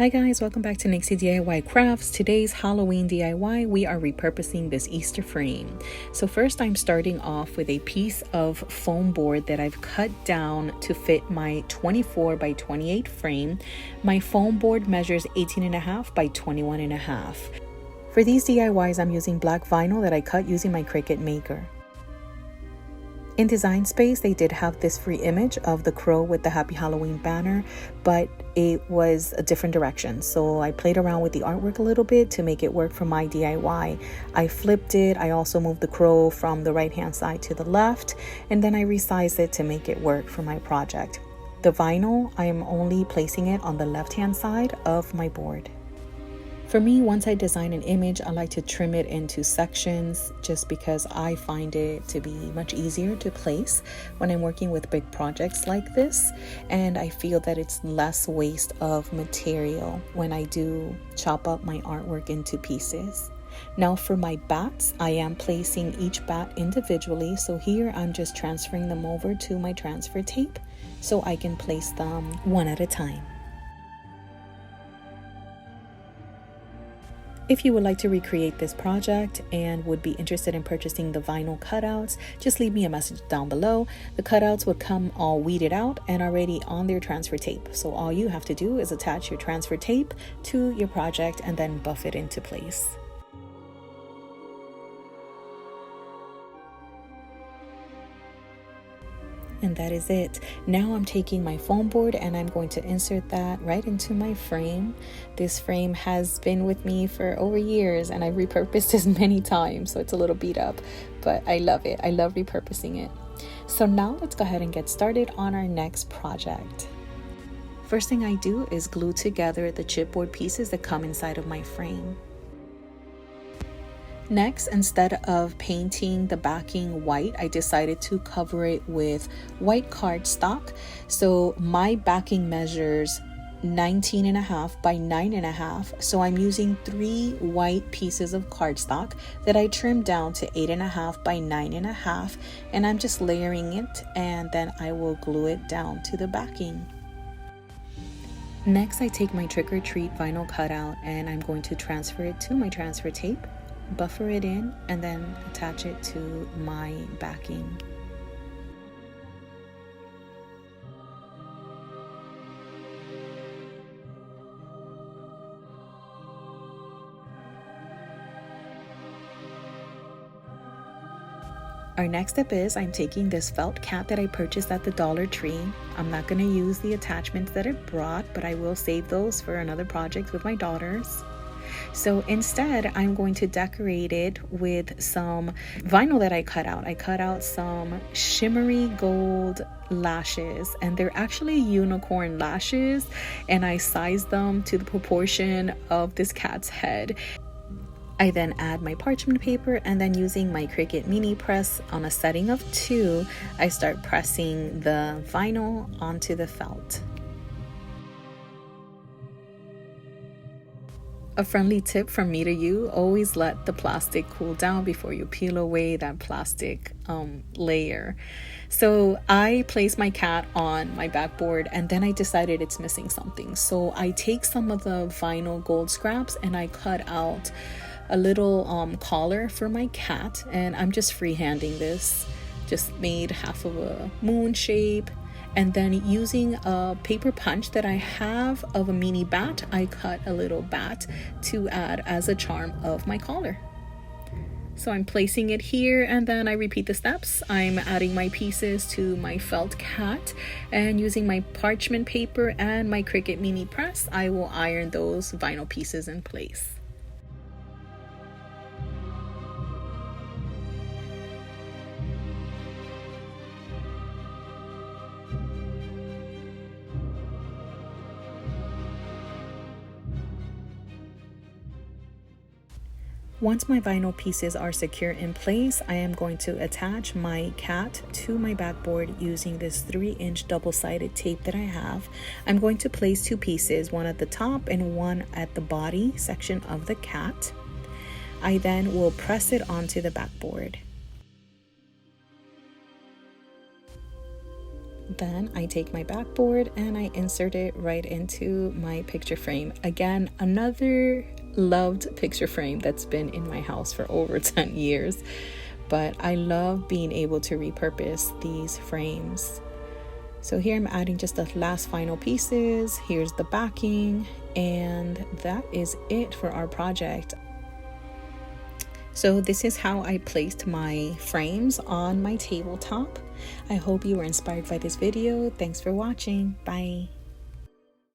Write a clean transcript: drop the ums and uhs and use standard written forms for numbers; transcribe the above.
Hi guys, welcome back to Nixie DIY Crafts. Today's Halloween DIY, we are repurposing this Easter frame. So first I'm starting off with a piece of foam board that I've cut down to fit my 24 by 28 frame. My foam board measures 18.5 by 21.5. For these DIYs, I'm using black vinyl that I cut using my Cricut Maker. In Design Space, they did have this free image of the crow with the Happy Halloween banner, but it was a different direction. So I played around with the artwork a little bit to make it work for my DIY. I flipped it. I also moved the crow from the right-hand side to the left, and then I resized it to make it work for my project. The vinyl, I am only placing it on the left-hand side of my board. For me, once I design an image, I like to trim it into sections just because I find it to be much easier to place when I'm working with big projects like this. And I feel that it's less waste of material when I do chop up my artwork into pieces. Now for my bats, I am placing each bat individually. So here I'm just transferring them over to my transfer tape so I can place them one at a time. If you would like to recreate this project and would be interested in purchasing the vinyl cutouts, just leave me a message down below. The cutouts would come all weeded out and already on their transfer tape. So all you have to do is attach your transfer tape to your project and then buff it into place. And that is it. Now I'm taking my foam board and I'm going to insert that right into my frame. This frame has been with me for over years and I've repurposed this many times, so it's a little beat up, but I love it. I love repurposing it. So now let's go ahead and get started on our next project. First thing I do is glue together the chipboard pieces that come inside of my frame. Next, instead of painting the backing white, I decided to cover it with white cardstock. So my backing measures 19.5 by 9.5. So I'm using 3 white pieces of cardstock that I trimmed down to 8.5 by 9.5. And I'm just layering it and then I will glue it down to the backing. Next, I take my Trick or Treat vinyl cutout and I'm going to transfer it to my transfer tape, buffer it in, and then attach it to my backing. Our next step is I'm taking this felt cat that I purchased at the Dollar Tree. I'm not going to use the attachments that it brought, but I will save those for another project with my daughters. So instead, I'm going to decorate it with some vinyl that I cut out. I cut out some shimmery gold lashes, and they're actually unicorn lashes, and I sized them to the proportion of this cat's head. I then add my parchment paper, and then using my Cricut mini press on a setting of 2, I start pressing the vinyl onto the felt. A friendly tip from me to you, always let the plastic cool down before you peel away that plastic layer. So I place my cat on my backboard and then I decided it's missing something. So I take some of the vinyl gold scraps and I cut out a little collar for my cat, and I'm just freehanding this. Just made half of a moon shape. And then using a paper punch that I have of a mini bat, I cut a little bat to add as a charm of my collar. So I'm placing it here and then I repeat the steps. I'm adding my pieces to my felt cat, and using my parchment paper and my Cricut mini press, I will iron those vinyl pieces in place. Once my vinyl pieces are secure in place, I am going to attach my cat to my backboard using this 3-inch double-sided tape that I have. I'm going to place 2 pieces, one at the top and one at the body section of the cat. I then will press it onto the backboard. Then I take my backboard and I insert it right into my picture frame. Again, another loved picture frame that's been in my house for over 10 years. But I love being able to repurpose these frames. So here I'm adding just the last final pieces. Here's the backing, and that is it for our project. So this is how I placed my frames on my tabletop. I hope you were inspired by this video. Thanks for watching. Bye.